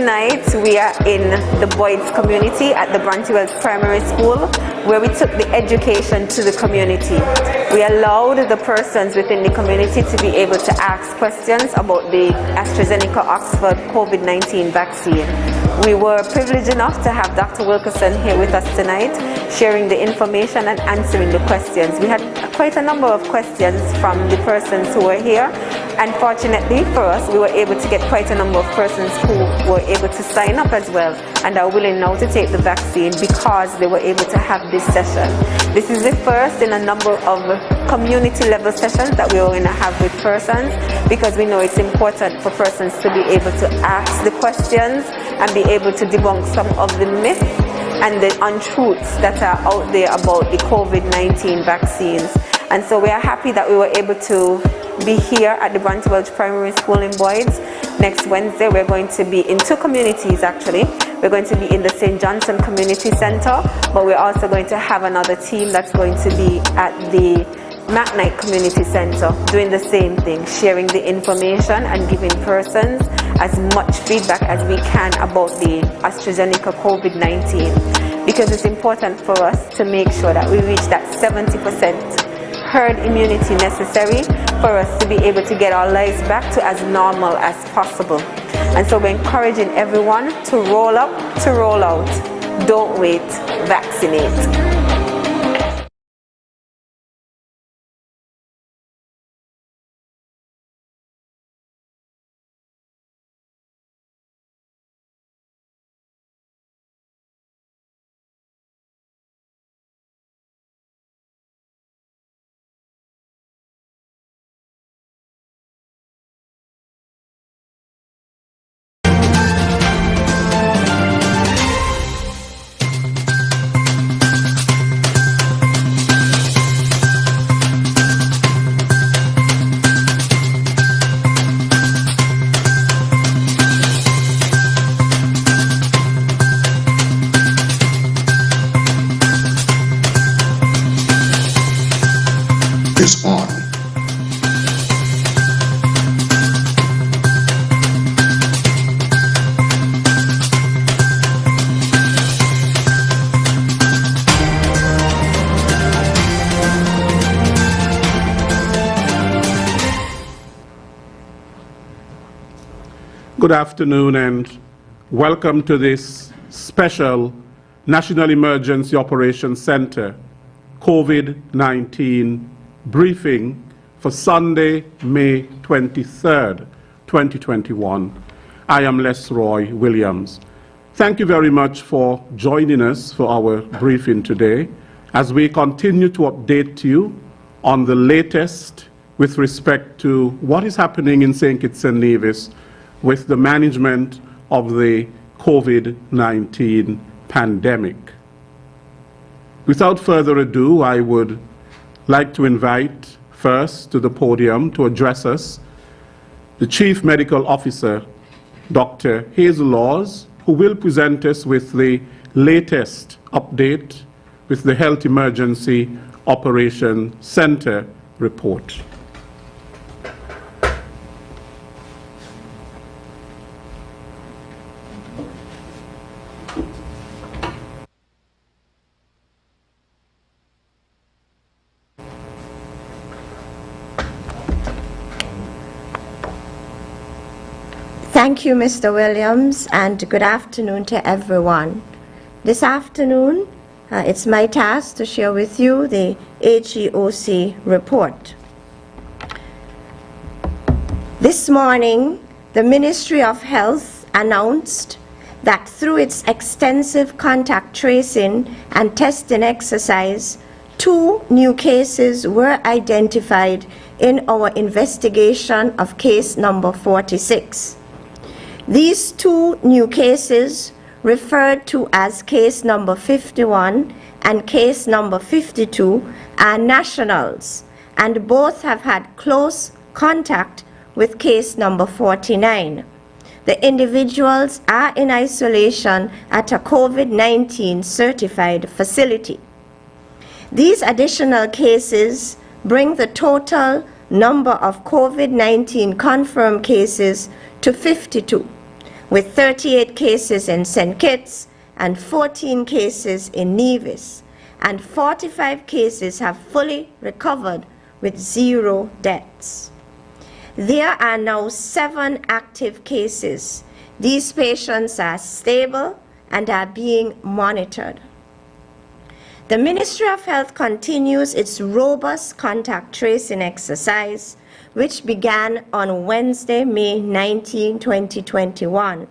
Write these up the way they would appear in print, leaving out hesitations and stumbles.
Tonight we are in the Boyd's community at the Brantywell Primary School, where we took the education to the community. We allowed the persons within the community to be able to ask questions about the AstraZeneca Oxford COVID-19 vaccine. We were privileged enough to have Dr. Wilkerson here with us tonight, sharing the information and answering the questions. We had quite a number of questions from the persons who were here, and fortunately for us, we were able to get quite a number of persons who were able to sign up as well and are willing now to take the vaccine because they were able to have this session. This is the first in a number of community level sessions that we are going to have with persons, because we know it's important for persons to be able to ask the questions and be able to debunk some of the myths and the untruths that are out there about the COVID-19 vaccines. And so we are happy that we were able to be here at the Brantywell Primary School in Boyds. Next Wednesday we're going to be in two communities actually. We're going to be in the St. Johnson Community Center, but we're also going to have another team that's going to be at the McKnight Community Center doing the same thing, sharing the information and giving persons as much feedback as we can about the AstraZeneca COVID-19, because it's important for us to make sure that we reach that 70% herd immunity necessary for us to be able to get our lives back to as normal as possible. And so we're encouraging everyone to roll up, to roll out. Don't wait, vaccinate. Is on. Good afternoon and welcome to this special National Emergency Operations Center COVID-19 briefing for Sunday, May 23rd, 2021. I am Les Roy Williams. Thank you very much for joining us for our briefing today as we continue to update you on the latest with respect to what is happening in St. Kitts and Nevis with the management of the COVID-19 pandemic. Without further ado, I would like to invite first to the podium to address us the Chief Medical Officer, Dr. Hazel Laws, who will present us with the latest update with the Health Emergency Operation Center report. Thank you, Mr. Williams, and good afternoon to everyone. This afternoon, it's my task to share with you the HEOC report. This morning, the Ministry of Health announced that through its extensive contact tracing and testing exercise, 2 new cases were identified in our investigation of case number 46. These 2 new cases, referred to as case number 51 and case number 52, are nationals, and both have had close contact with case number 49. The individuals are in isolation at a COVID-19 certified facility. These additional cases bring the total number of COVID-19 confirmed cases to 52, with 38 cases in St. Kitts and 14 cases in Nevis, and 45 cases have fully recovered with 0 deaths. There are now 7 active cases. These patients are stable and are being monitored. The Ministry of Health continues its robust contact tracing exercise, which began on Wednesday, May 19, 2021,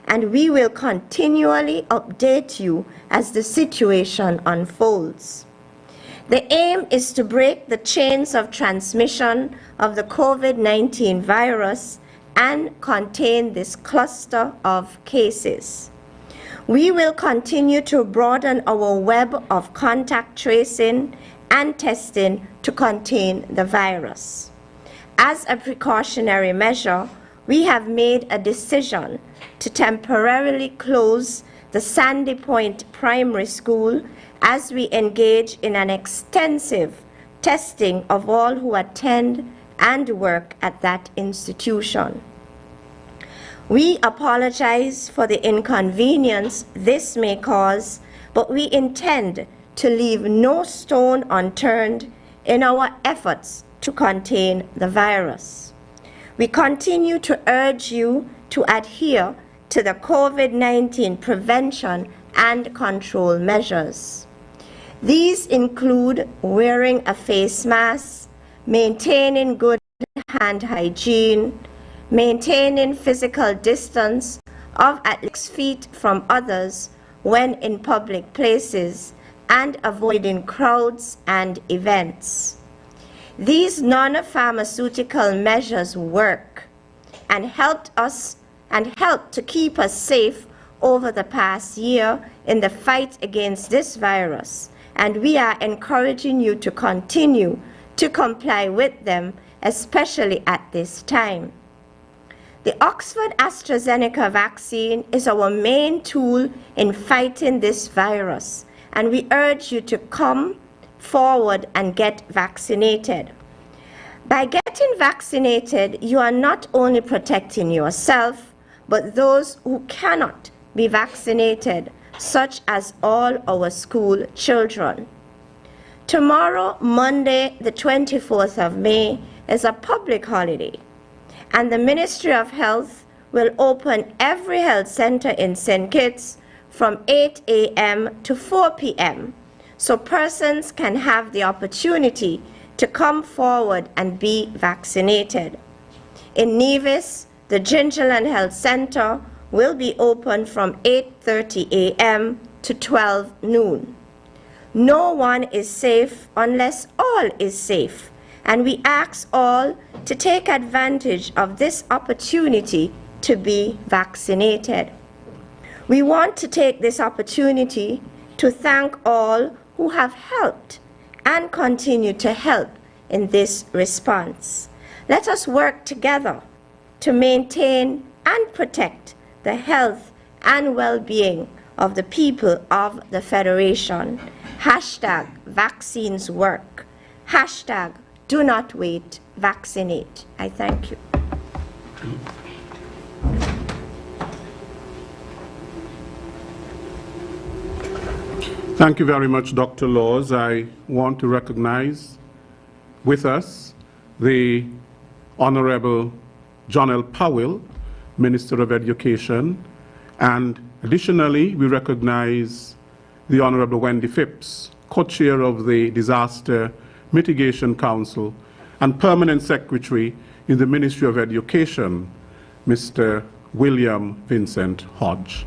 and we will continually update you as the situation unfolds. The aim is to break the chains of transmission of the COVID-19 virus and contain this cluster of cases. We will continue to broaden our web of contact tracing and testing to contain the virus. As a precautionary measure, we have made a decision to temporarily close the Sandy Point Primary School as we engage in an extensive testing of all who attend and work at that institution. We apologize for the inconvenience this may cause, but we intend to leave no stone unturned in our efforts to contain the virus. We continue to urge you to adhere to the COVID-19 prevention and control measures. These include wearing a face mask, maintaining good hand hygiene, maintaining physical distance of at least 6 feet from others when in public places, and avoiding crowds and events. These non-pharmaceutical measures work and helped to keep us safe over the past year in the fight against this virus, and we are encouraging you to continue to comply with them, especially at this time. The Oxford AstraZeneca vaccine is our main tool in fighting this virus, and we urge you to come forward and get vaccinated. By getting vaccinated, you are not only protecting yourself, but those who cannot be vaccinated, such as all our school children. Tomorrow, Monday, the 24th of May, is a public holiday, and the Ministry of Health will open every health center in St. Kitts from 8 a.m. to 4 p.m. so persons can have the opportunity to come forward and be vaccinated. In Nevis, the Gingerland Health Center will be open from 8:30 a.m. to 12 noon. No one is safe unless all is safe, and we ask all to take advantage of this opportunity to be vaccinated. We want to take this opportunity to thank all who have helped and continue to help in this response. Let us work together to maintain and protect the health and well-being of the people of the Federation. Hashtag vaccines work. Hashtag do not wait, vaccinate. I thank you. Thank you very much, Dr. Laws. I want to recognize with us the Honorable John L. Powell, Minister of Education, and additionally, we recognize the Honorable Wendy Phipps, Co-Chair of the Disaster Mitigation Council and Permanent Secretary in the Ministry of Education, Mr. William Vincent Hodge.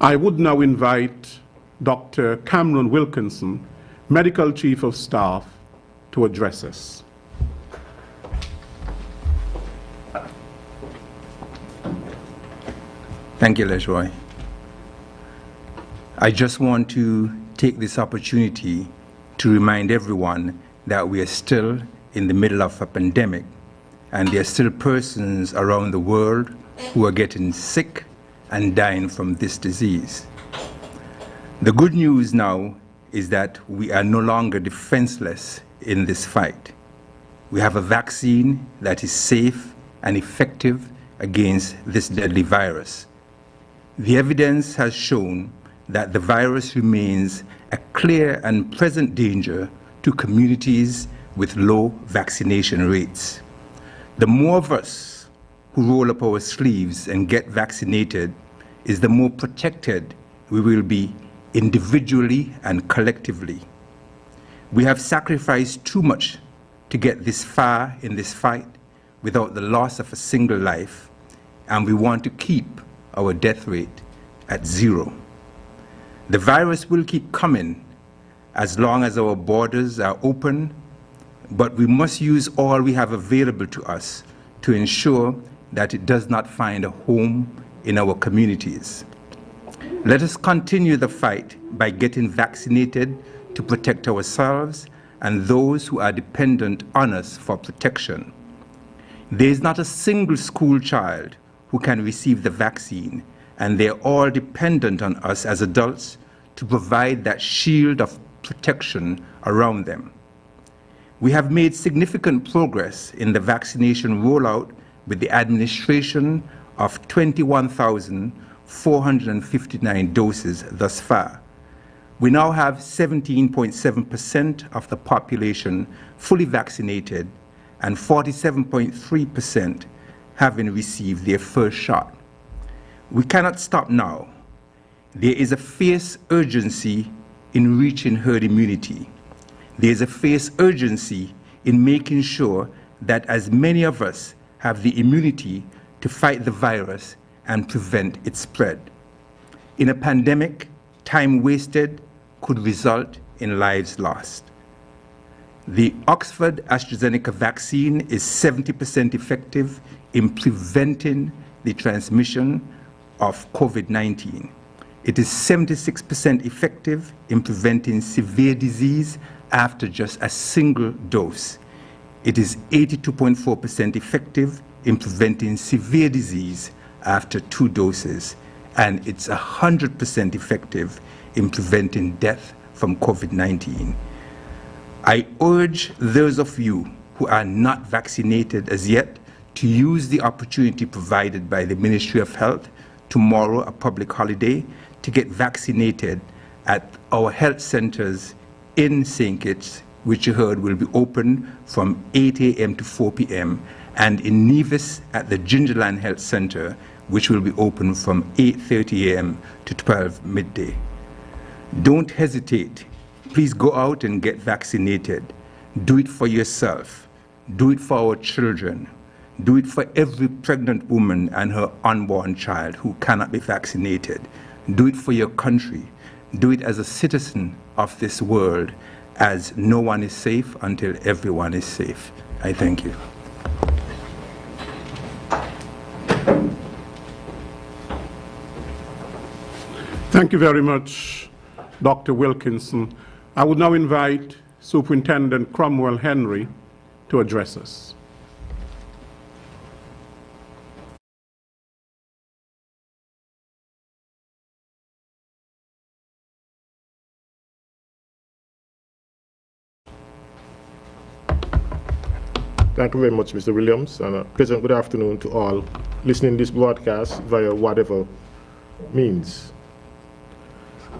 I would now invite Dr. Cameron Wilkinson, Medical Chief of Staff, to address us. Thank you, Lesroy. I just want to take this opportunity to remind everyone that we are still in the middle of a pandemic, and there are still persons around the world who are getting sick and dying from this disease. The good news now is that we are no longer defenseless in this fight. We have a vaccine that is safe and effective against this deadly virus. The evidence has shown that the virus remains a clear and present danger to communities with low vaccination rates. The more of us who roll up our sleeves and get vaccinated is the more protected we will be individually and collectively. We have sacrificed too much to get this far in this fight without the loss of a single life, and we want to keep our death rate at 0. The virus will keep coming as long as our borders are open, but we must use all we have available to us to ensure that it does not find a home in our communities. Let us continue the fight by getting vaccinated to protect ourselves and those who are dependent on us for protection. There is not a single school child who can receive the vaccine, and they're all dependent on us as adults to provide that shield of protection around them. We have made significant progress in the vaccination rollout with the administration of 21,459 doses thus far. We now have 17.7% of the population fully vaccinated and 47.3% having received their first shot. We cannot stop now. There is a fierce urgency in reaching herd immunity. There is a fierce urgency in making sure that as many of us have the immunity to fight the virus and prevent its spread. In a pandemic, time wasted could result in lives lost. The Oxford AstraZeneca vaccine is 70% effective in preventing the transmission of COVID-19. It is 76% effective in preventing severe disease after just a single dose. It is 82.4% effective in preventing severe disease after 2 doses, and it's 100% effective in preventing death from COVID-19. I urge those of you who are not vaccinated as yet to use the opportunity provided by the Ministry of Health, tomorrow a public holiday, to get vaccinated at our health centers in St. Kitts, which you heard will be open from 8 a.m. to 4 p.m., and in Nevis at the Gingerland Health Center, which will be open from 8:30 a.m. to 12 midday. Don't hesitate. Please go out and get vaccinated. Do it for yourself. Do it for our children. Do it for every pregnant woman and her unborn child who cannot be vaccinated. Do it for your country. Do it as a citizen of this world, as no one is safe until everyone is safe. I thank you. Thank you very much, Dr. Wilkinson. I would now invite Superintendent Cromwell Henry to address us. Thank you very much, Mr. Williams, and a pleasant good afternoon to all listening to this broadcast via whatever means.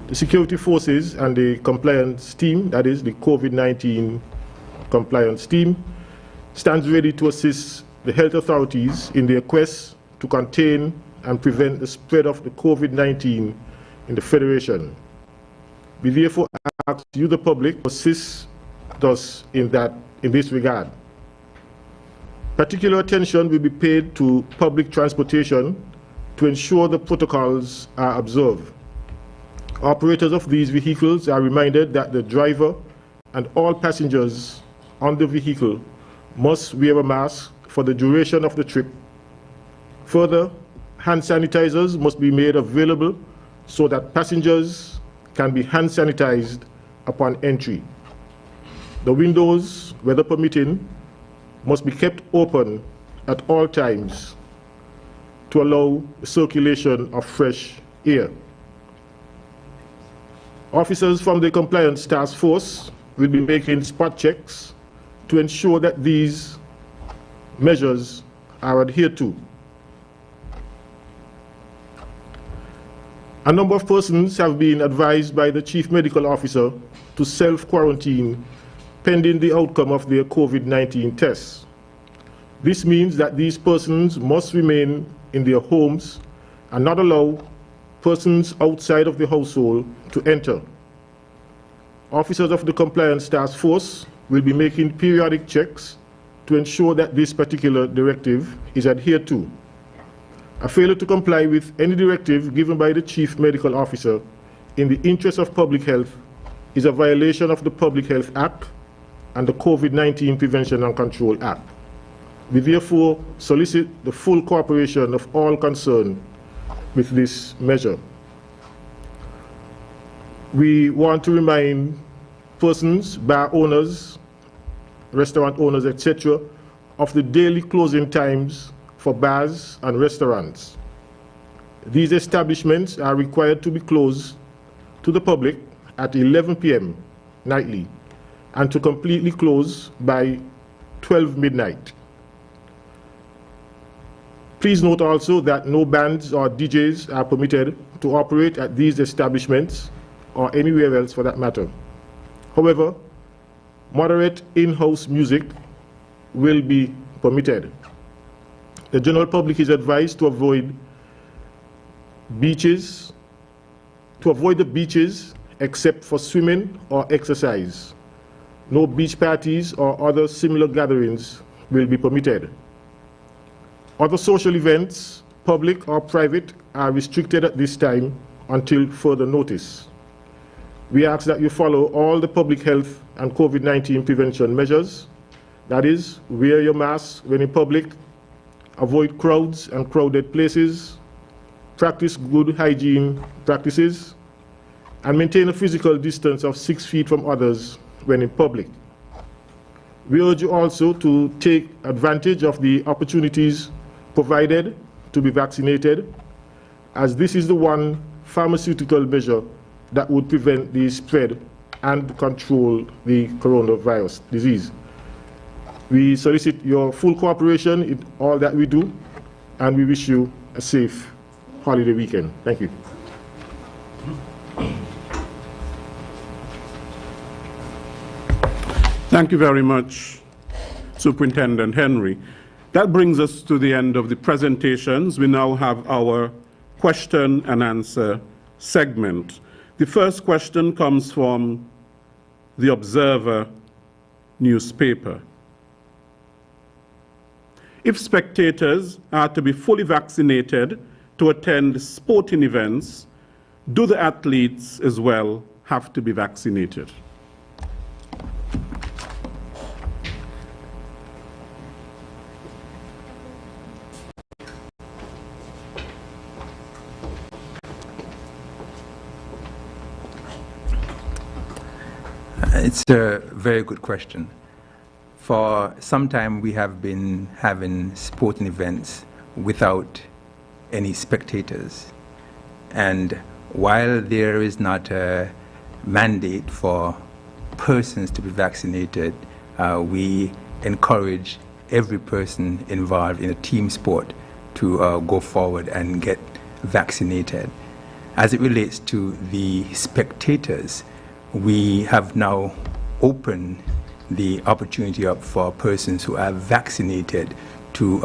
The security forces and the compliance team, that is the COVID-19 compliance team, stands ready to assist the health authorities in their quest to contain and prevent the spread of the COVID-19 in the Federation. We therefore ask you, the public, to assist us in this regard. Particular attention will be paid to public transportation to ensure the protocols are observed. Operators of these vehicles are reminded that the driver and all passengers on the vehicle must wear a mask for the duration of the trip. Further, hand sanitizers must be made available so that passengers can be hand sanitized upon entry. The windows, weather permitting, must be kept open at all times to allow the circulation of fresh air. Officers from the Compliance Task Force will be making spot checks to ensure that these measures are adhered to. A number of persons have been advised by the Chief Medical Officer to self-quarantine pending the outcome of their COVID-19 tests. This means that these persons must remain in their homes and not allow persons outside of the household to enter. Officers of the Compliance Task Force will be making periodic checks to ensure that this particular directive is adhered to. A failure to comply with any directive given by the Chief Medical Officer in the interest of public health is a violation of the Public Health Act and the COVID-19 Prevention and Control Act. We therefore solicit the full cooperation of all concerned with this measure. We want to remind persons, bar owners, restaurant owners, etc., of the daily closing times for bars and restaurants. These establishments are required to be closed to the public at 11 p.m. nightly and to completely close by 12 midnight. Please note also that no bands or DJs are permitted to operate at these establishments or anywhere else for that matter. However, moderate in-house music will be permitted. The general public is advised to avoid the beaches except for swimming or exercise. No beach parties or other similar gatherings will be permitted. Other social events, public or private, are restricted at this time until further notice. We ask that you follow all the public health and COVID-19 prevention measures. That is, wear your mask when in public, avoid crowds and crowded places, practice good hygiene practices, and maintain a physical distance of 6 feet from others when in public. We urge you also to take advantage of the opportunities provided to be vaccinated, as this is the one pharmaceutical measure that would prevent the spread and control the coronavirus disease. We solicit your full cooperation in all that we do, and we wish you a safe holiday weekend. Thank you. Thank you very much, Superintendent Henry. That brings us to the end of the presentations. We now have our question and answer segment. The first question comes from the Observer newspaper. If spectators are to be fully vaccinated to attend sporting events, do the athletes as well have to be vaccinated? It's a very good question. For some time we have been having sporting events without any spectators. And while there is not a mandate for persons to be vaccinated, we encourage every person involved in a team sport to go forward and get vaccinated. As it relates to the spectators, we have now opened the opportunity up for persons who are vaccinated to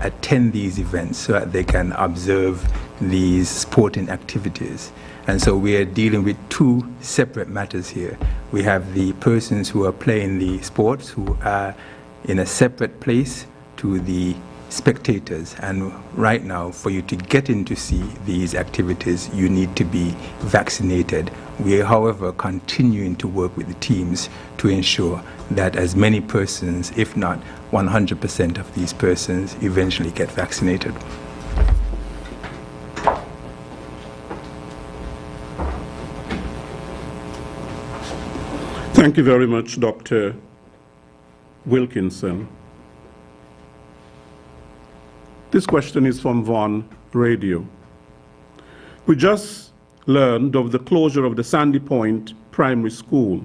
attend these events so that they can observe these sporting activities. And so we are dealing with two separate matters here. We have the persons who are playing the sports who are in a separate place to the spectators, and right now for you to get in to see these activities you need to be vaccinated. We are, however, continuing to work with the teams to ensure that as many persons, if not 100% of these persons, eventually get vaccinated. Thank you very much, Dr. Wilkinson. This question is from Vaughan Radio. We just learned of the closure of the Sandy Point Primary School.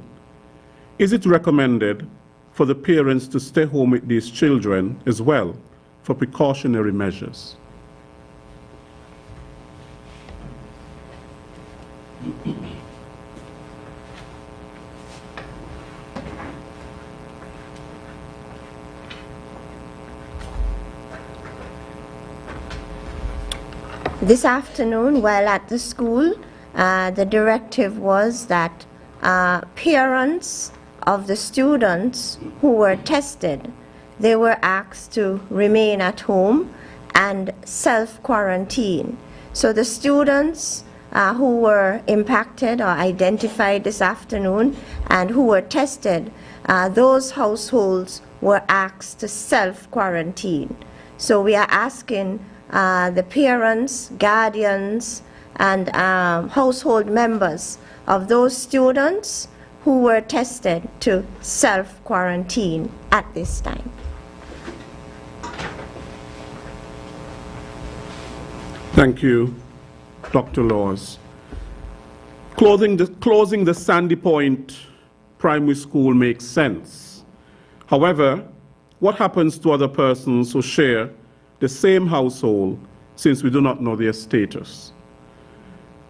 Is it recommended for the parents to stay home with these children as well for precautionary measures? This afternoon, while at the school, the directive was that parents of the students who were tested, they were asked to remain at home and self-quarantine. So the students who were impacted or identified this afternoon and who were tested, those households were asked to self-quarantine. So we are asking the parents, guardians, and household members of those students who were tested to self-quarantine at this time. Thank you, Dr. Laws. Closing the Sandy Point Primary School makes sense. However, what happens to other persons who share the same household, since we do not know their status?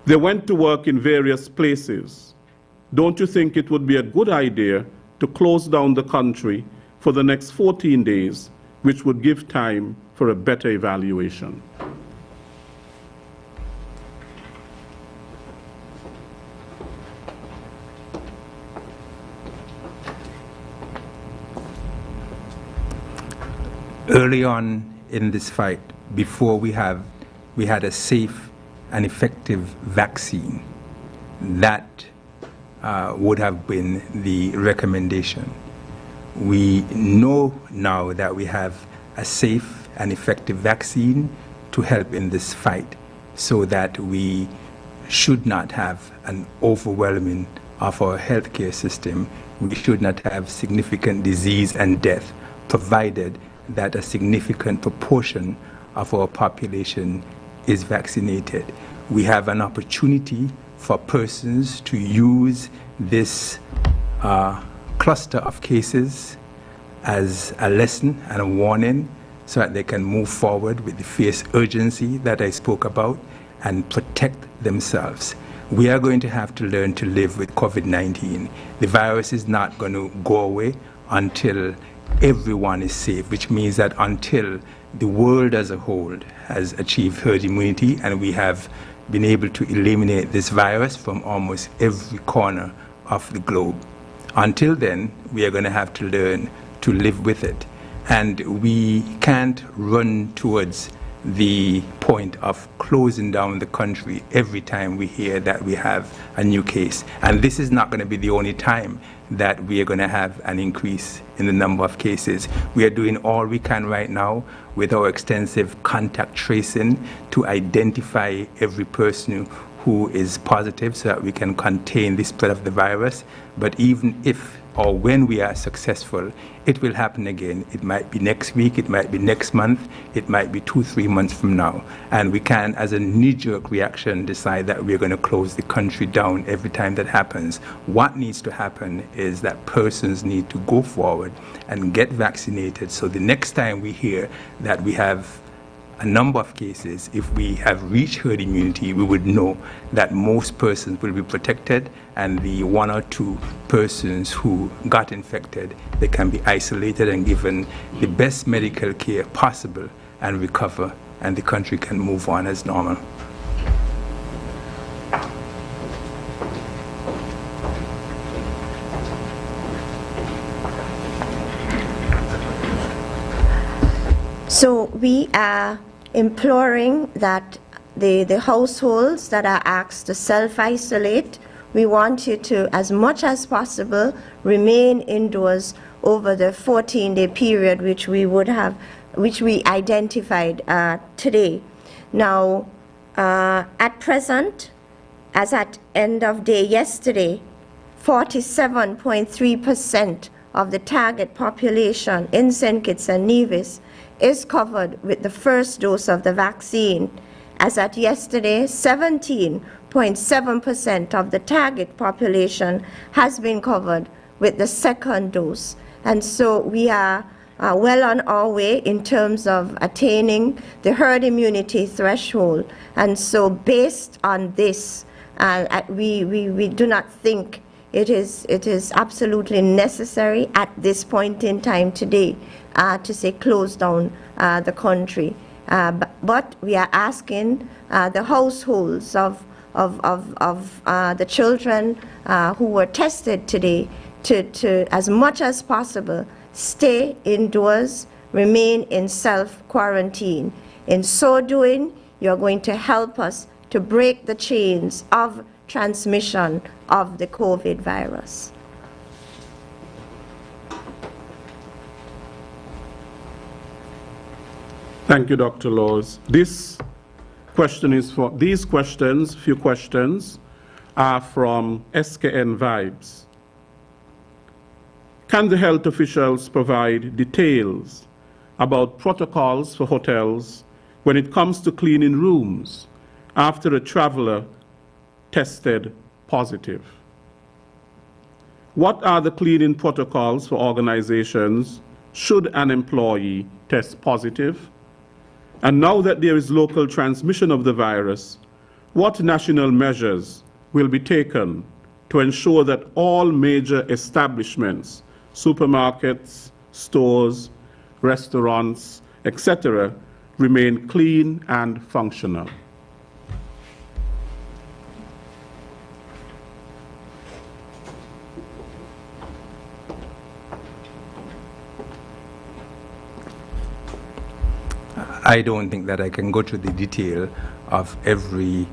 They went to work in various places. Don't you think it would be a good idea to close down the country for the next 14 days, which would give time for a better evaluation? Early on in this fight, before we had a safe and effective vaccine, that would have been the recommendation. We know now that we have a safe and effective vaccine to help in this fight, so that we should not have an overwhelming of our healthcare system. We should not have significant disease and death, provided that a significant proportion of our population is vaccinated. We have an opportunity for persons to use this cluster of cases as a lesson and a warning, so that they can move forward with the fierce urgency that I spoke about and protect themselves. We are going to have to learn to live with COVID-19. The virus is not going to go away until everyone is safe, which means that until the world as a whole has achieved herd immunity and we have been able to eliminate this virus from almost every corner of the globe. Until then, we are going to have to learn to live with it. And we can't run towards the point of closing down the country every time we hear that we have a new case. And this is not going to be the only time that we are going to have an increase in the number of cases. We are doing all we can right now with our extensive contact tracing to identify every person who is positive, so that we can contain the spread of the virus. But even if or when we are successful, it will happen again. It might be next week, it might be next month, it might be 2-3 months from now. And we can, as a knee-jerk reaction, decide that we're going to close the country down every time that happens. What needs to happen is that persons need to go forward and get vaccinated, so the next time we hear that we have a number of cases, if we have reached herd immunity, we would know that most persons will be protected, and the 1 or 2 persons who got infected, they can be isolated and given the best medical care possible and recover, and the country can move on as normal. So we are imploring that the households that are asked to self-isolate, we want you to, as much as possible, remain indoors over the 14-day period which we identified today. Now, at present, as at end of day yesterday, 47.3% of the target population in St. Kitts and Nevis is covered with the first dose of the vaccine. As at yesterday, 17.7% of the target population has been covered with the second dose. And so we are well on our way in terms of attaining the herd immunity threshold. And so based on this, we do not think it is absolutely necessary at this point in time today to say close down the country. But we are asking the households of the children who were tested today to, as much as possible, stay indoors, remain in self-quarantine. In so doing, you're going to help us to break the chains of transmission of the COVID virus. Thank you, Dr. Laws. This question is for, these questions, few questions, are from SKN Vibes. Can the health officials provide details about protocols for hotels when it comes to cleaning rooms after a traveler tested positive? What are the cleaning protocols for organizations should an employee test positive? And now that there is local transmission of the virus, what national measures will be taken to ensure that all major establishments, supermarkets, stores, restaurants, etc., remain clean and functional? I don't think that I can go through the detail of every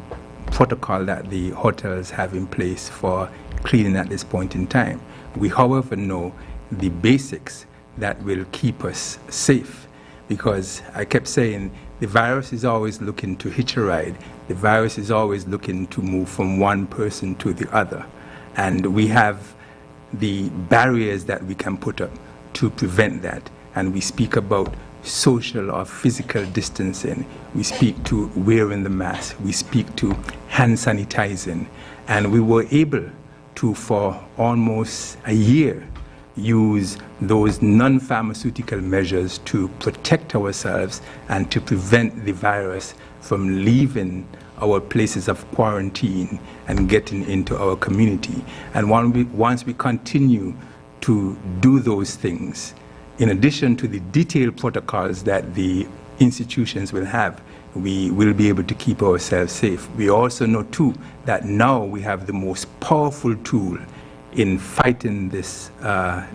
protocol that the hotels have in place for cleaning at this point in time. We, however, know the basics that will keep us safe, because I kept saying the virus is always looking to hitch a ride. The virus is always looking to move from one person to the other. And we have the barriers that we can put up to prevent that. And we speak about social or physical distancing. We speak to wearing the mask. We speak to hand sanitizing. And we were able to, for almost a year, use those non-pharmaceutical measures to protect ourselves and to prevent the virus from leaving our places of quarantine and getting into our community. And once we continue to do those things, in addition to the detailed protocols that the institutions will have, we will be able to keep ourselves safe. We also know, too, that now we have the most powerful tool in fighting this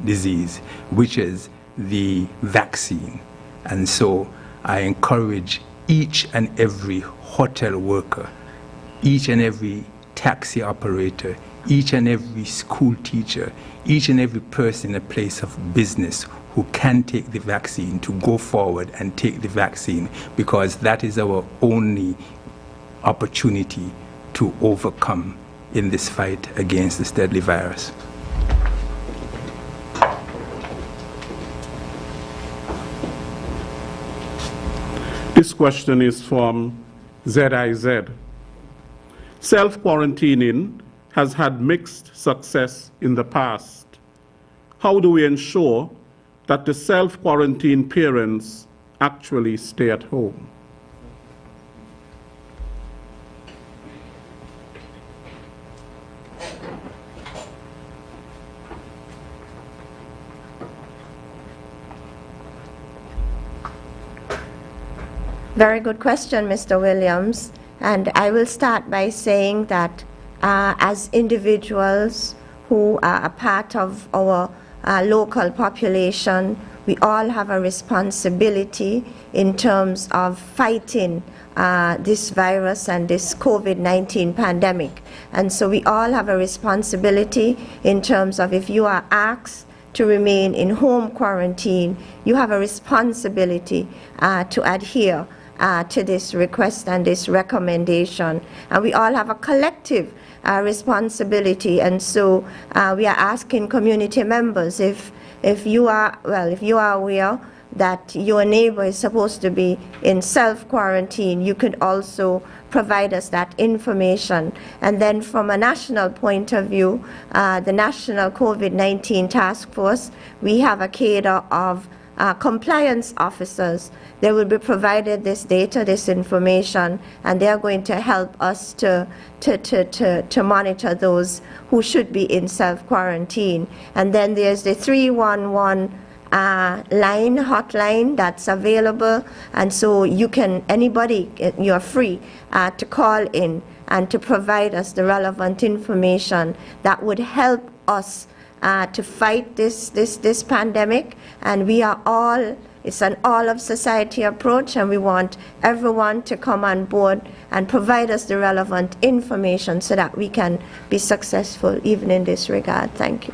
disease, which is the vaccine. And so I encourage each and every hotel worker, each and every taxi operator, each and every school teacher, each and every person in a place of business who can take the vaccine to go forward and take the vaccine, because that is our only opportunity to overcome in this fight against this deadly virus. This question is from ZIZ. Self-quarantining has had mixed success in the past. How do we ensure that the self-quarantine parents actually stay at home? Very good question, Mr. Williams. And I will start by saying that as individuals who are a part of our local population, we all have a responsibility in terms of fighting this virus and this COVID-19 pandemic. And so we all have a responsibility in terms of, if you are asked to remain in home quarantine, you have a responsibility to adhere to this request and this recommendation. And we all have a collective responsibility. And so we are asking community members, if you are aware that your neighbor is supposed to be in self-quarantine, you could also provide us that information. And then from a national point of view, the National COVID-19 Task Force, we have a cadre of compliance officers. They will be provided this data, this information, and they are going to help us to monitor those who should be in self-quarantine. And then there's the 311 hotline that's available, and so anybody, you're free to call in and to provide us the relevant information that would help us to fight this pandemic. And we are all, it's an all of society approach, and we want everyone to come on board and provide us the relevant information so that we can be successful even in this regard. Thank you.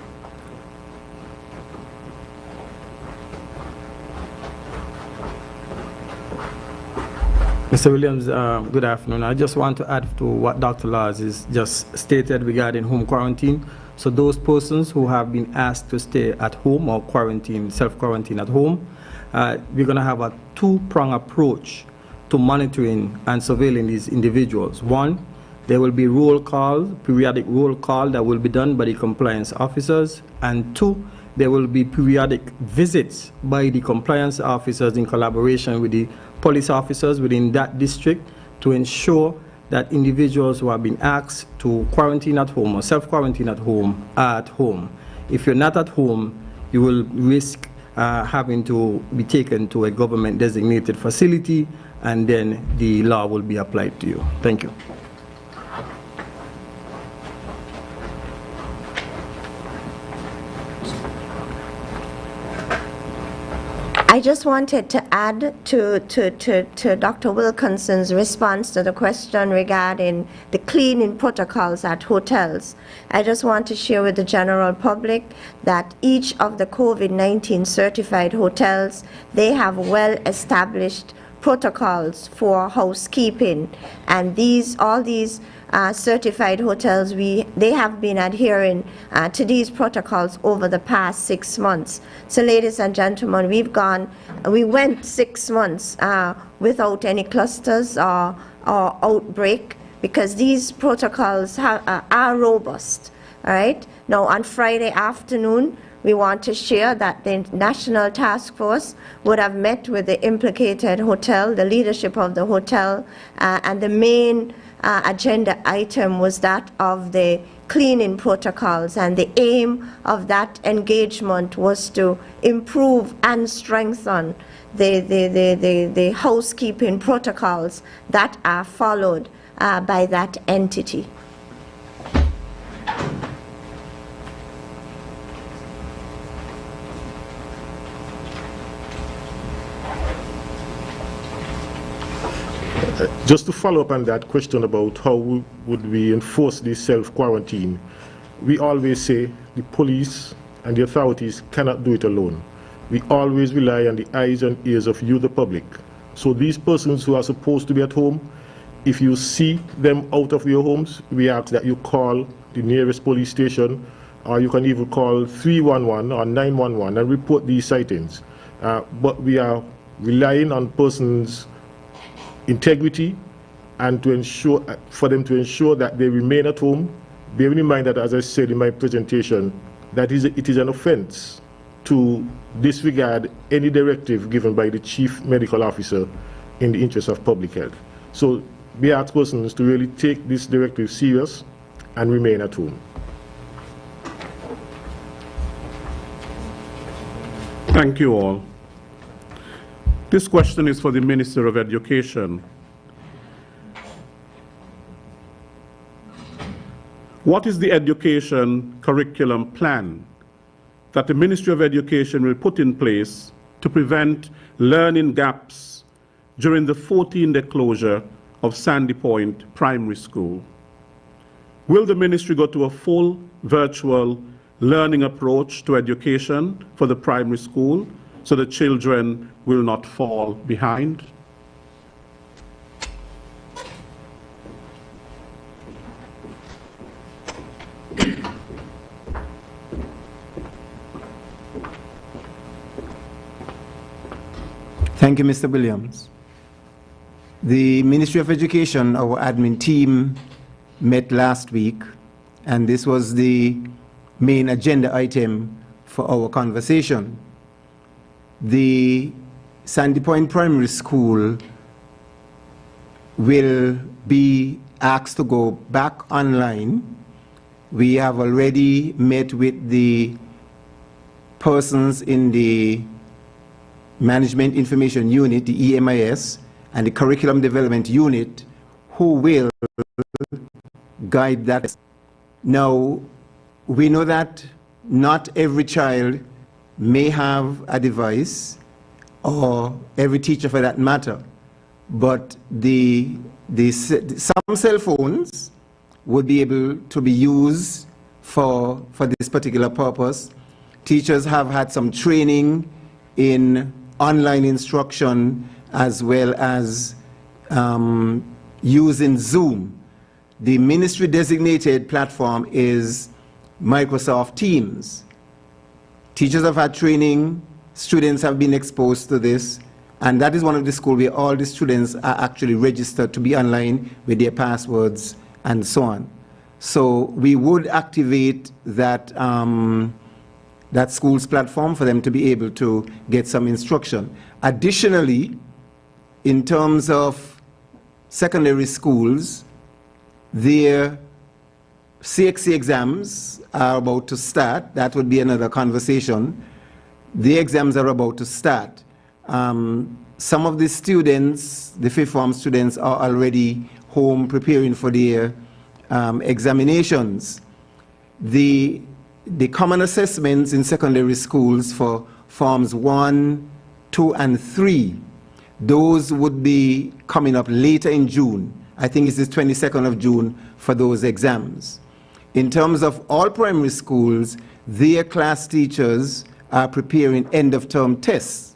Mr. Williams, good afternoon. I just want to add to what Dr. Laws has just stated regarding home quarantine. So those persons who have been asked to stay at home or quarantine, self-quarantine at home, we're going to have a two-pronged approach to monitoring and surveilling these individuals. One, there will be roll call, periodic roll call that will be done by the compliance officers. And two, there will be periodic visits by the compliance officers in collaboration with the police officers within that district to ensure that individuals who have been asked to quarantine at home or self-quarantine at home are at home. If you're not at home, you will risk having to be taken to a government-designated facility, and then the law will be applied to you. Thank you. I just wanted to add to Dr. Wilkinson's response to the question regarding the cleaning protocols at hotels. I just want to share with the general public that each of the COVID-19 certified hotels, they have well-established protocols for housekeeping, and all these certified hotels, they have been adhering to these protocols over the past 6 months. So ladies and gentlemen, we went 6 months without any clusters or outbreak, because these protocols are robust. All right. Now on Friday afternoon, we want to share that the National Task Force would have met with the implicated hotel, the leadership of the hotel, and the main agenda item was that of the cleaning protocols, and the aim of that engagement was to improve and strengthen the housekeeping protocols that are followed by that entity. Just to follow up on that question about how would we enforce this self-quarantine, we always say the police and the authorities cannot do it alone. We always rely on the eyes and ears of you, the public. So these persons who are supposed to be at home, if you see them out of your homes, we ask that you call the nearest police station, or you can even call 311 or 911 and report these sightings. But we are relying on persons' integrity and to ensure, for them to ensure that they remain at home, bearing in mind that, as I said in my presentation, that it is an offense to disregard any directive given by the chief medical officer in the interest of public health. So we ask persons to really take this directive serious and remain at home. Thank you all. This question is for the Minister of Education. What is the education curriculum plan that the Ministry of Education will put in place to prevent learning gaps during the 14-day closure of Sandy Point Primary School? Will the ministry go to a full virtual learning approach to education for the primary school so the children will not fall behind? Thank you, Mr. Williams. The Ministry of Education, our admin team, met last week, and this was the main agenda item for our conversation. The Sandy Point Primary School will be asked to go back online. We have already met with the persons in the Management Information Unit, the EMIS, and the Curriculum Development Unit who will guide that. Now, we know that not every child may have a device, or every teacher for that matter, but some cell phones would be able to be used for this particular purpose. Teachers have had some training in online instruction as well as using Zoom. The ministry designated platform is Microsoft Teams. Teachers have had training, students have been exposed to this, and that is one of the schools where all the students are actually registered to be online with their passwords and so on. So we would activate that, that school's platform for them to be able to get some instruction. Additionally, in terms of secondary schools, their CXC exams are about to start. That would be another conversation. The exams are about to start. Some of the students, the fifth form students, are already home preparing for their examinations. The common assessments in secondary schools for forms 1, 2, and 3, those would be coming up later in June. I think it's the 22nd of June for those exams. In terms of all primary schools, their class teachers are preparing end-of-term tests.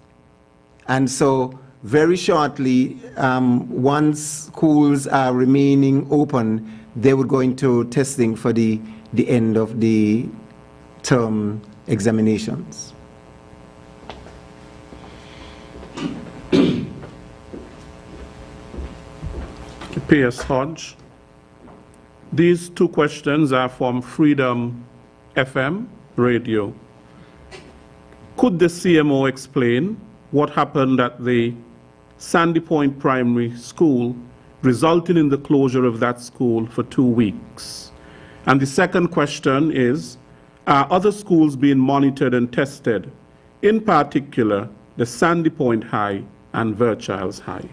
And so very shortly, once schools are remaining open, they would go into testing for the end of the term examinations. P.S. Hodge. These two questions are from Freedom FM radio. Could the CMO explain what happened at the Sandy Point Primary School, resulting in the closure of that school for 2 weeks? And the second question is, are other schools being monitored and tested, in particular the Sandy Point High and Verchilds High?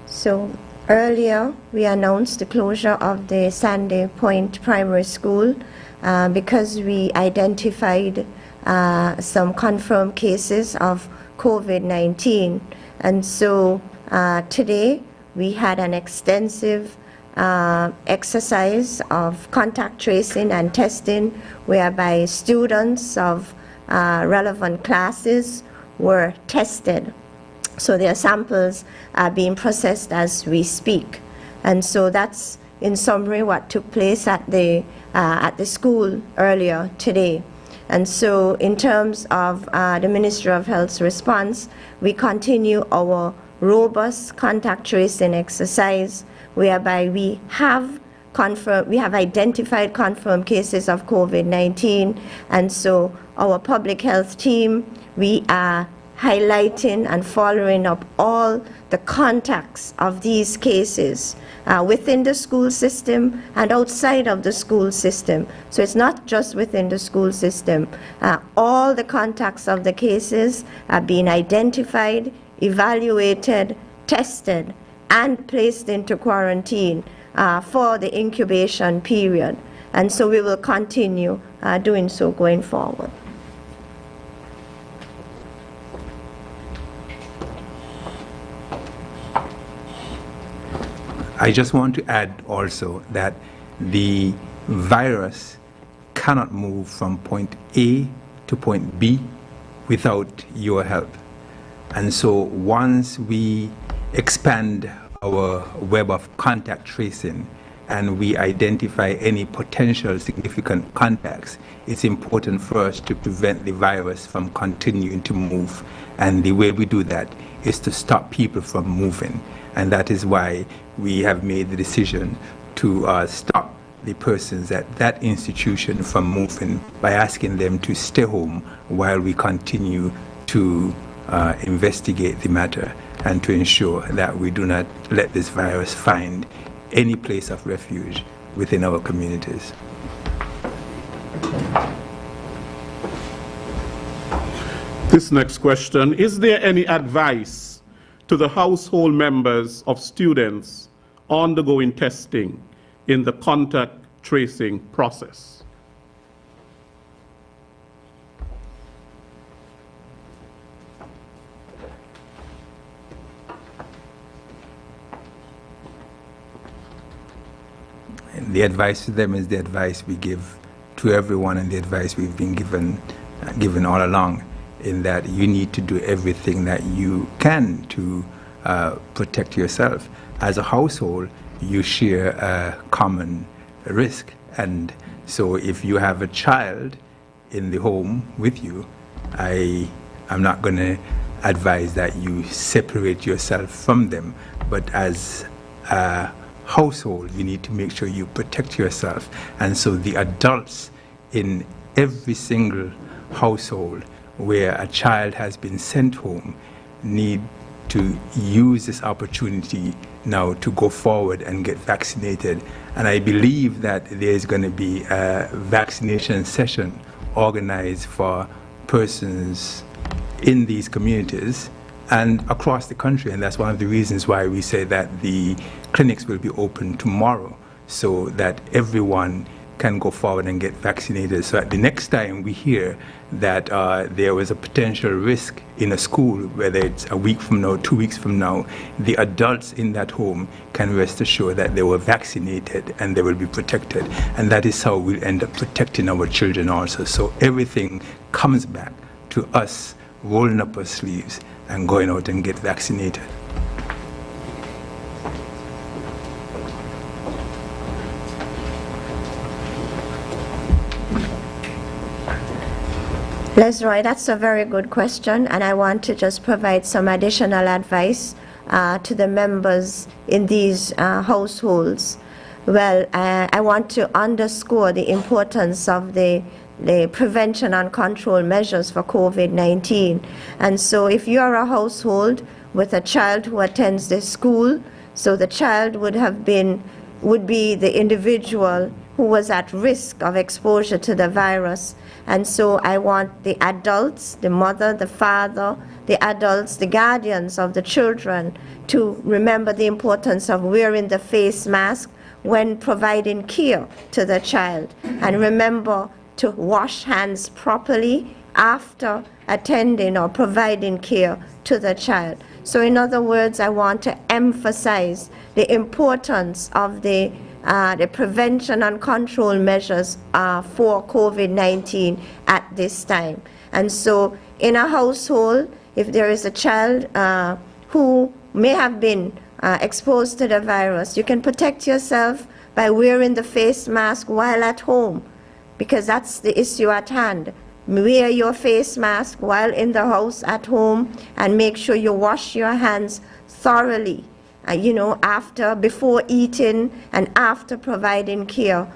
So earlier we announced the closure of the Sandy Point Primary School because we identified some confirmed cases of COVID-19. And so today we had an extensive exercise of contact tracing and testing, whereby students of relevant classes were tested. So their samples are being processed as we speak. And so that's, in summary, what took place at the school earlier today. And so in terms of the Ministry of Health's response, we continue our robust contact tracing exercise, whereby we have identified confirmed cases of COVID-19. And so our public health team, we are highlighting and following up all the contacts of these cases within the school system and outside of the school system. So it's not just within the school system. All the contacts of the cases are being identified, evaluated, tested, and placed into quarantine for the incubation period. And so we will continue doing so going forward. I just want to add also that the virus cannot move from point A to point B without your help. And so once we expand our web of contact tracing and we identify any potential significant contacts, it's important for us to prevent the virus from continuing to move. And the way we do that is to stop people from moving. And that is why we have made the decision to stop the persons at that institution from moving by asking them to stay home while we continue to investigate the matter and to ensure that we do not let this virus find any place of refuge within our communities. This next question, is there any advice to the household members of students undergoing testing in the contact tracing process? The advice to them is the advice we give to everyone, and the advice we've been given all along, in that you need to do everything that you can to protect yourself. As a household, you share a common risk, and so if you have a child in the home with you, I'm not going to advise that you separate yourself from them, but as a household, you need to make sure you protect yourself. And so the adults in every single household where a child has been sent home need to use this opportunity now to go forward and get vaccinated. And I believe that there's going to be a vaccination session organized for persons in these communities and across the country, and that's one of the reasons why we say that the clinics will be open tomorrow, so that everyone can go forward and get vaccinated. So at the next time we hear that there was a potential risk in a school, whether it's a week from now, 2 weeks from now, the adults in that home can rest assured that they were vaccinated and they will be protected. And that is how we'll end up protecting our children also. So everything comes back to us rolling up our sleeves and going out and get vaccinated. Les Roy, that's a very good question, and I want to just provide some additional advice to the members in these households. Well, I want to underscore the importance of the prevention and control measures for COVID-19. And so if you are a household with a child who attends this school, so the child would be the individual who was at risk of exposure to the virus. And so I want the adults, the mother, the father, the adults, the guardians of the children to remember the importance of wearing the face mask when providing care to the child. And remember to wash hands properly after attending or providing care to the child. So in other words, I want to emphasize the importance of the prevention and control measures for COVID-19 at this time. And so in a household, if there is a child who may have been exposed to the virus, you can protect yourself by wearing the face mask while at home, because that's the issue at hand. Wear your face mask while in the house at home, and make sure you wash your hands thoroughly, before eating and after providing care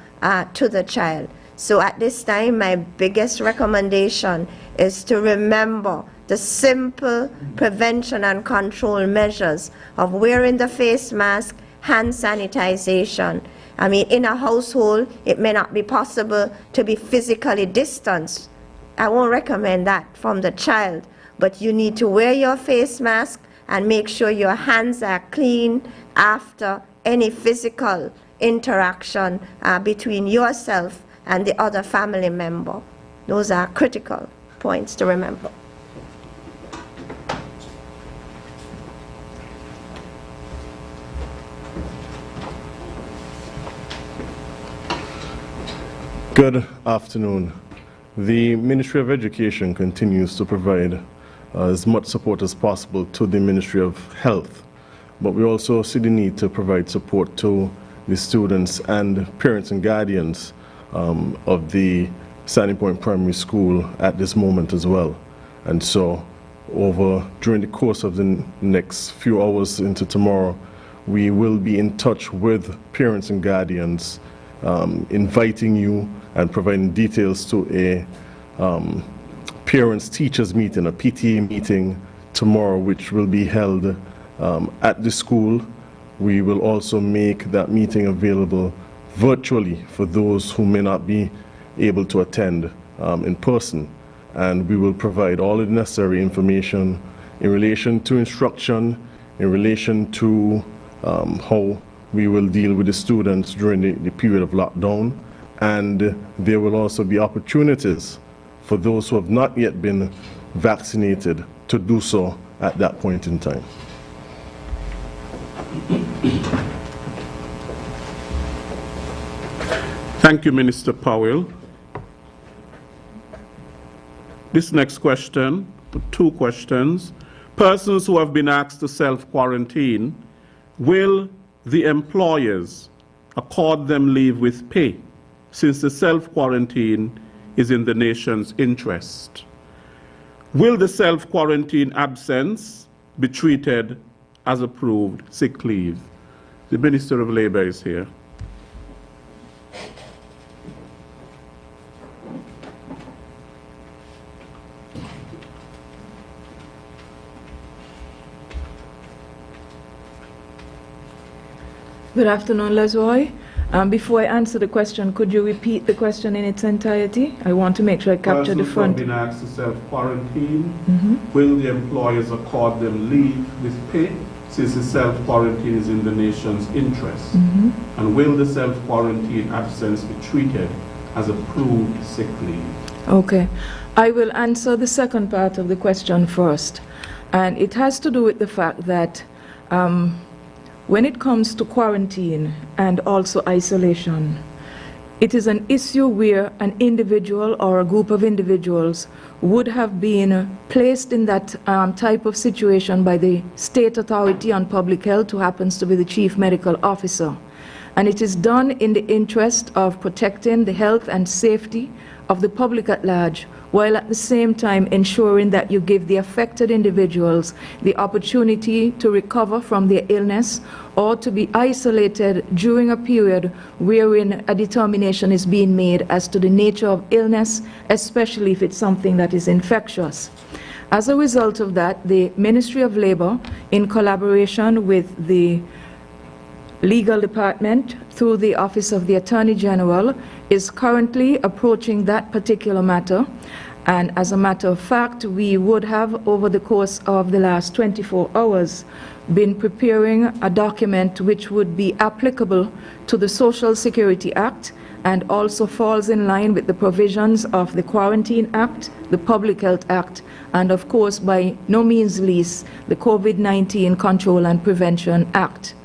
to the child. So at this time, my biggest recommendation is to remember the simple prevention and control measures of wearing the face mask, hand sanitization. I mean, in a household, it may not be possible to be physically distanced. I won't recommend that from the child, but you need to wear your face mask and make sure your hands are clean after any physical interaction between yourself and the other family member. Those are critical points to remember. Good afternoon. The Ministry of Education continues to provide as much support as possible to the Ministry of Health, but we also see the need to provide support to the students and parents and guardians of the Standing Point Primary School at this moment as well. And so during the course of the next few hours into tomorrow, we will be in touch with parents and guardians inviting you and providing details to a parents-teachers meeting, a PTA meeting tomorrow, which will be held at the school. We will also make that meeting available virtually for those who may not be able to attend in person. And we will provide all the necessary information in relation to instruction, in relation to how we will deal with the students during the period of lockdown. And there will also be opportunities for those who have not yet been vaccinated to do so at that point in time. Thank you, Minister Powell. This next question, 2 questions. Persons who have been asked to self-quarantine, will the employers accord them leave with pay, since the self-quarantine is in the nation's interest? Will the self-quarantine absence be treated as approved sick leave? The Minister of Labour is here. Good afternoon, Lesroy. Before I answer the question, could you repeat the question in its entirety? I want to make sure I capture the front. Persons who have been asked to self-quarantine, will the employers accord them leave with pay, since the self-quarantine is in the nation's interest? And will the self-quarantine absence be treated as approved sick leave? Okay. I will answer the second part of the question first. And it has to do with the fact that when it comes to quarantine and also isolation, it is an issue where an individual or a group of individuals would have been placed in that type of situation by the state authority on public health, who happens to be the chief medical officer. And it is done in the interest of protecting the health and safety of the public at large, while at the same time ensuring that you give the affected individuals the opportunity to recover from their illness or to be isolated during a period wherein a determination is being made as to the nature of illness, especially if it's something that is infectious. As a result of that, the Ministry of Labour, in collaboration with the Legal Department through the Office of the Attorney General, is currently approaching that particular matter. And as a matter of fact, we would have, over the course of the last 24 hours, been preparing a document which would be applicable to the Social Security Act and also falls in line with the provisions of the Quarantine Act, the Public Health Act, and of course, by no means least, the COVID-19 Control and Prevention Act.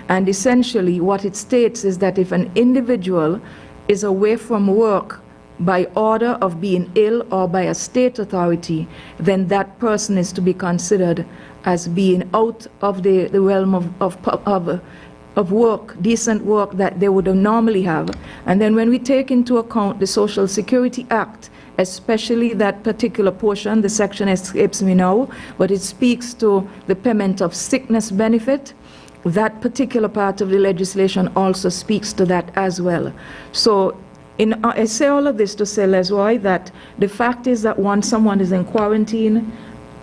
And essentially, what it states is that if an individual is away from work by order of being ill or by a state authority, then that person is to be considered as being out of the realm of work, decent work that they would normally have. And then when we take into account the Social Security Act, especially that particular portion, the section escapes me now, but it speaks to the payment of sickness benefit. That particular part of the legislation also speaks to that as well. So I say all of this to say, Lesroy, that the fact is that once someone is in quarantine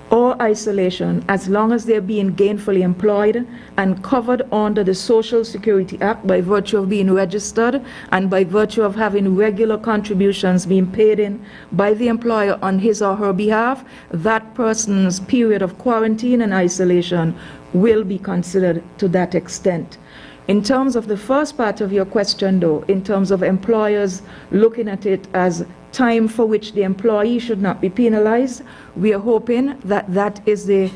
or isolation, as long as they're being gainfully employed and covered under the Social Security Act by virtue of being registered and by virtue of having regular contributions being paid in by the employer on his or her behalf, that person's period of quarantine and isolation will be considered to that extent. In terms of the first part of your question, though, in terms of employers looking at it as time for which the employee should not be penalized, we are hoping that that is the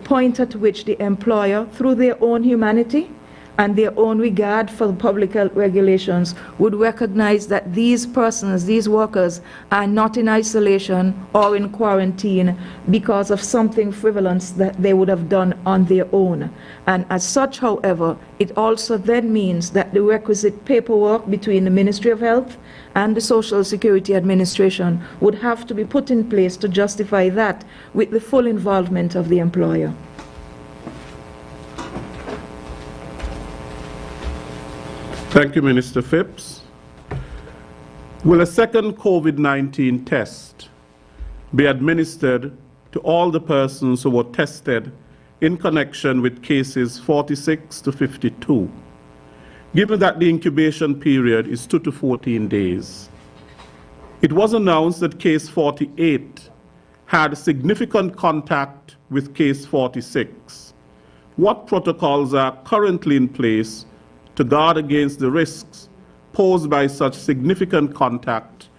point at which the employer, through their own humanity and their own regard for the public health regulations, would recognize that these persons, these workers, are not in isolation or in quarantine because of something frivolous that they would have done on their own. And as such, however, it also then means that the requisite paperwork between the Ministry of Health and the Social Security Administration would have to be put in place to justify that with the full involvement of the employer. Thank you, Minister Phipps. Will a second COVID-19 test be administered to all the persons who were tested in connection with cases 46 to 52, given that the incubation period is 2 to 14 days? It was announced that case 48 had significant contact with case 46. What protocols are currently in place to guard against the risks posed by such significant contact,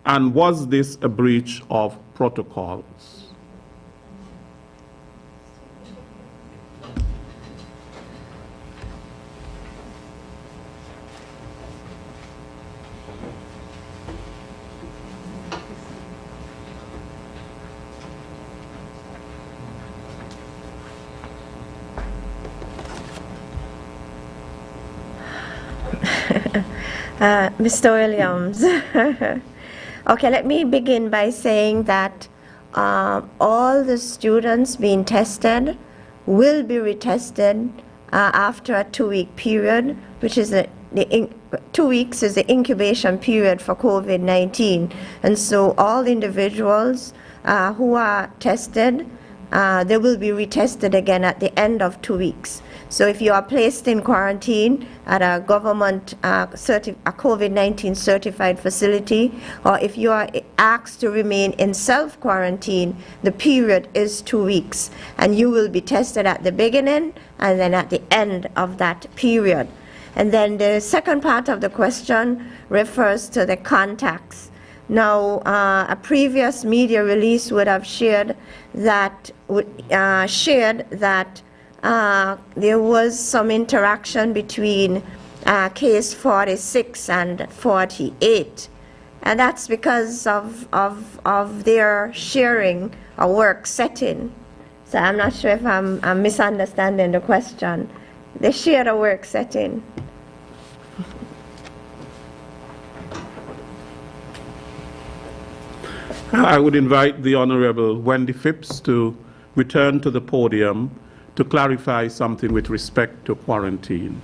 and was this a breach of protocols? Mr. Williams. Okay, let me begin by saying that all the students being tested will be retested after a 2-week period, which is 2 weeks is the incubation period for COVID-19. And so all individuals who are tested, they will be retested again at the end of 2 weeks. So if you are placed in quarantine at a government a COVID-19 certified facility, or if you are asked to remain in self-quarantine, the period is 2 weeks, and you will be tested at the beginning and then at the end of that period. And then the second part of the question refers to the contacts. Now, a previous media release would have shared that there was some interaction between case 46 and 48, and that's because of their sharing a work setting. So I'm not sure if I'm misunderstanding the question. They shared a work setting. I would invite the Honorable Wendy Phipps to return to the podium to clarify something with respect to quarantine.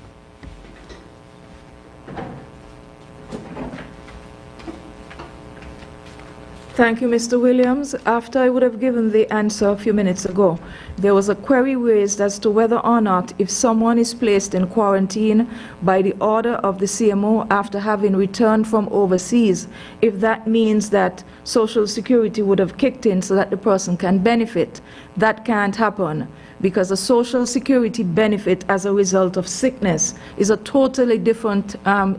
Thank you, Mr. Williams. After I would have given the answer a few minutes ago, there was a query raised as to whether or not, if someone is placed in quarantine by the order of the CMO after having returned from overseas, if that means that Social Security would have kicked in so that the person can benefit. That can't happen, because a Social Security benefit as a result of sickness is a totally different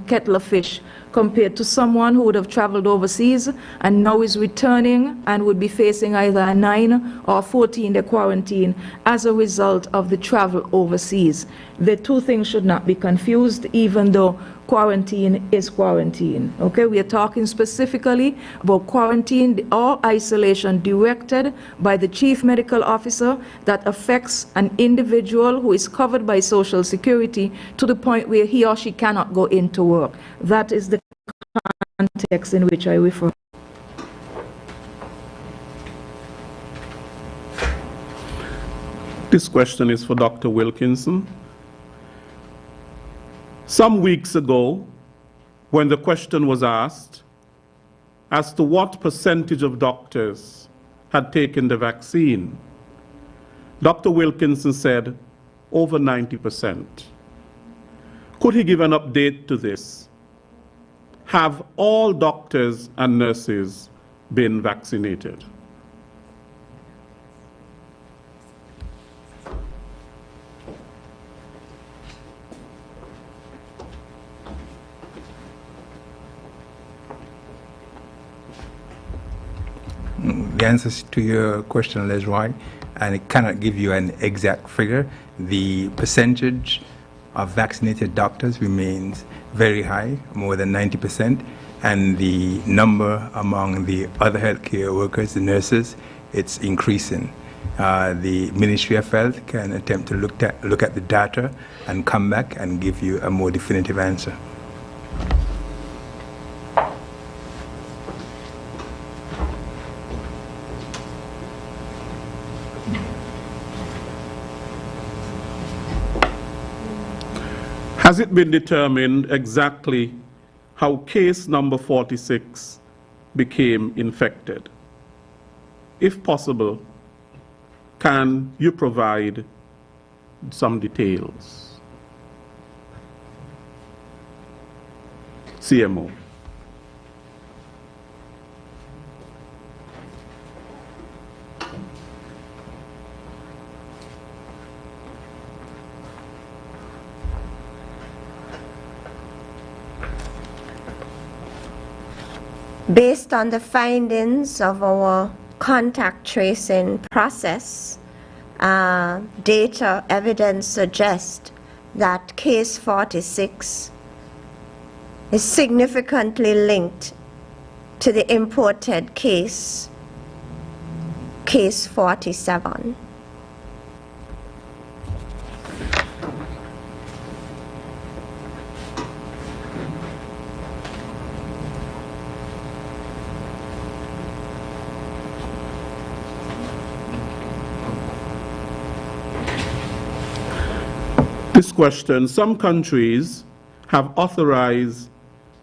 kettle of fish compared to someone who would have traveled overseas and now is returning and would be facing either a 9 or 14-day quarantine as a result of the travel overseas. The two things should not be confused, even though quarantine is quarantine. Okay, we are talking specifically about quarantine or isolation directed by the Chief Medical Officer that affects an individual who is covered by Social Security to the point where he or she cannot go into work. That is the context in which I refer. This question is for Dr. Wilkinson. Some weeks ago, when the question was asked as to what percentage of doctors had taken the vaccine, Dr. Wilkinson said over 90%. Could he give an update to this? Have all doctors and nurses been vaccinated? The answer to your question is right, and it cannot give you an exact figure. The percentage of vaccinated doctors remains very high, more than 90%, and the number among the other healthcare workers, the nurses, it's increasing. The Ministry of Health can attempt to look at the data and come back and give you a more definitive answer. Has it been determined exactly how case number 46 became infected. If possible, can you provide some details? CMO. Based on the findings of our contact tracing process, data evidence suggests that case 46 is significantly linked to the imported case 47. This question, some countries have authorized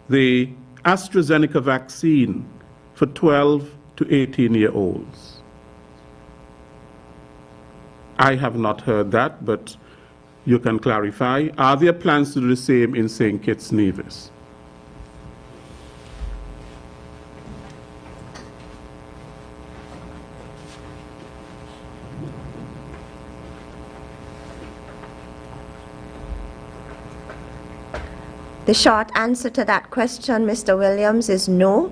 the AstraZeneca vaccine for 12 to 18-year-olds. I have not heard that, but you can clarify. Are there plans to do the same in St. Kitts Nevis? The short answer to that question, Mr. Williams, is no,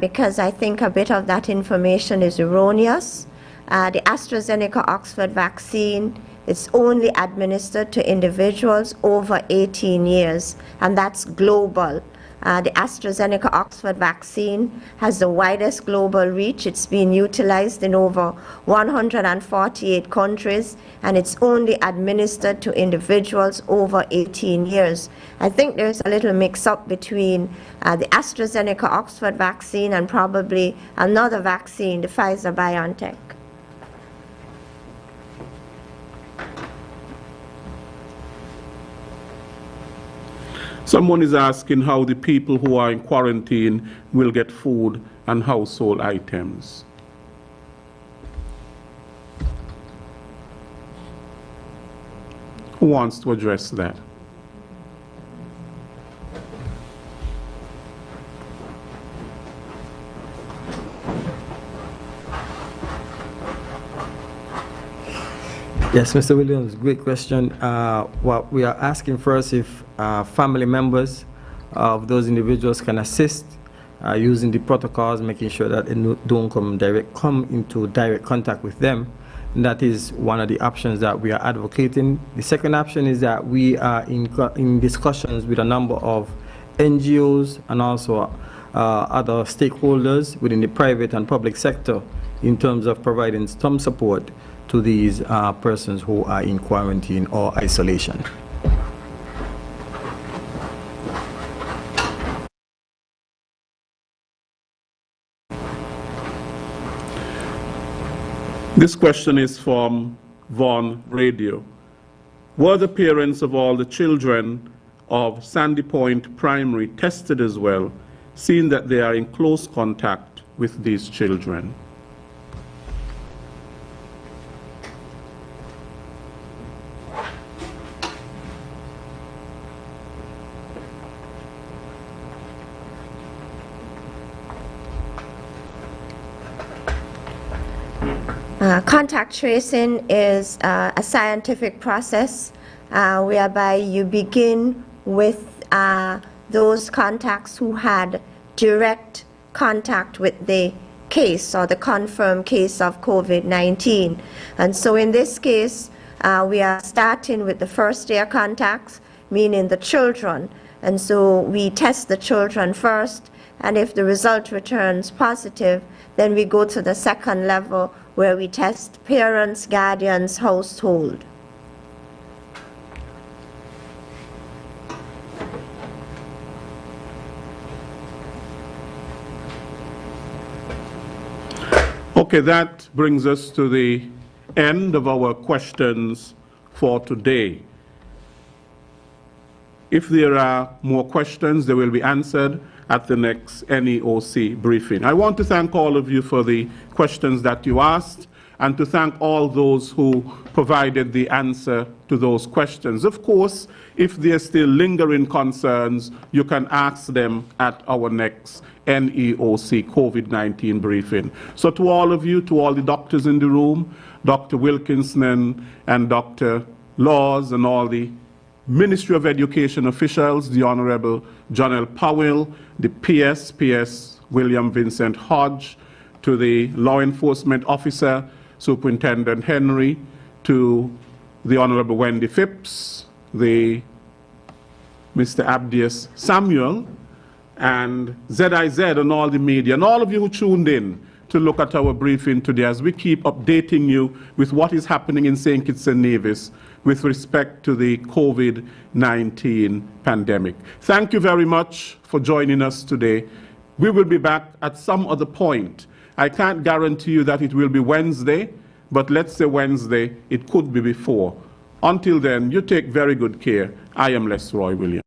because I think a bit of that information is erroneous. The AstraZeneca Oxford vaccine is only administered to individuals over 18 years, and that's global. The AstraZeneca Oxford vaccine has the widest global reach. It's been utilized in over 148 countries, and it's only administered to individuals over 18 years. I think there's a little mix-up between the AstraZeneca Oxford vaccine and probably another vaccine, the Pfizer-BioNTech. Someone is asking how the people who are in quarantine will get food and household items. Who wants to address that? Yes, Mr. Williams, great question. What we are asking first if family members of those individuals can assist using the protocols, making sure that they don't come into direct contact with them. And that is one of the options that we are advocating. The second option is that we are in discussions with a number of NGOs and also other stakeholders within the private and public sector in terms of providing some support to these persons who are in quarantine or isolation. This question is from Vaughan Radio. Were the parents of all the children of Sandy Point Primary tested as well, seeing that they are in close contact with these children? Contact tracing is a scientific process whereby you begin with those contacts who had direct contact with the case or the confirmed case of COVID-19. And so in this case, we are starting with the first-year contacts, meaning the children. And so we test the children first, and if the result returns positive, then we go to the second level where we test parents, guardians, household. Okay, that brings us to the end of our questions for today. If there are more questions, they will be answered at the next NEOC briefing. I want to thank all of you for the questions that you asked, and to thank all those who provided the answer to those questions. Of course, if there are still lingering concerns, you can ask them at our next NEOC COVID-19 briefing. So to all of you, to all the doctors in the room, Dr. Wilkinson and Dr. Laws and all the Ministry of Education officials, the Honorable John L. Powell, the PS William Vincent Hodge, to the law enforcement officer, Superintendent Henry, to the Honorable Wendy Phipps, the Mr. Abdius Samuel, and ZIZ and all the media, and all of you who tuned in to look at our briefing today as we keep updating you with what is happening in St. Kitts and Nevis with respect to the COVID-19 pandemic. Thank you very much for joining us today. We will be back at some other point. I can't guarantee you that it will be Wednesday, but let's say Wednesday, it could be before. Until then, you take very good care. I am Les Roy Williams.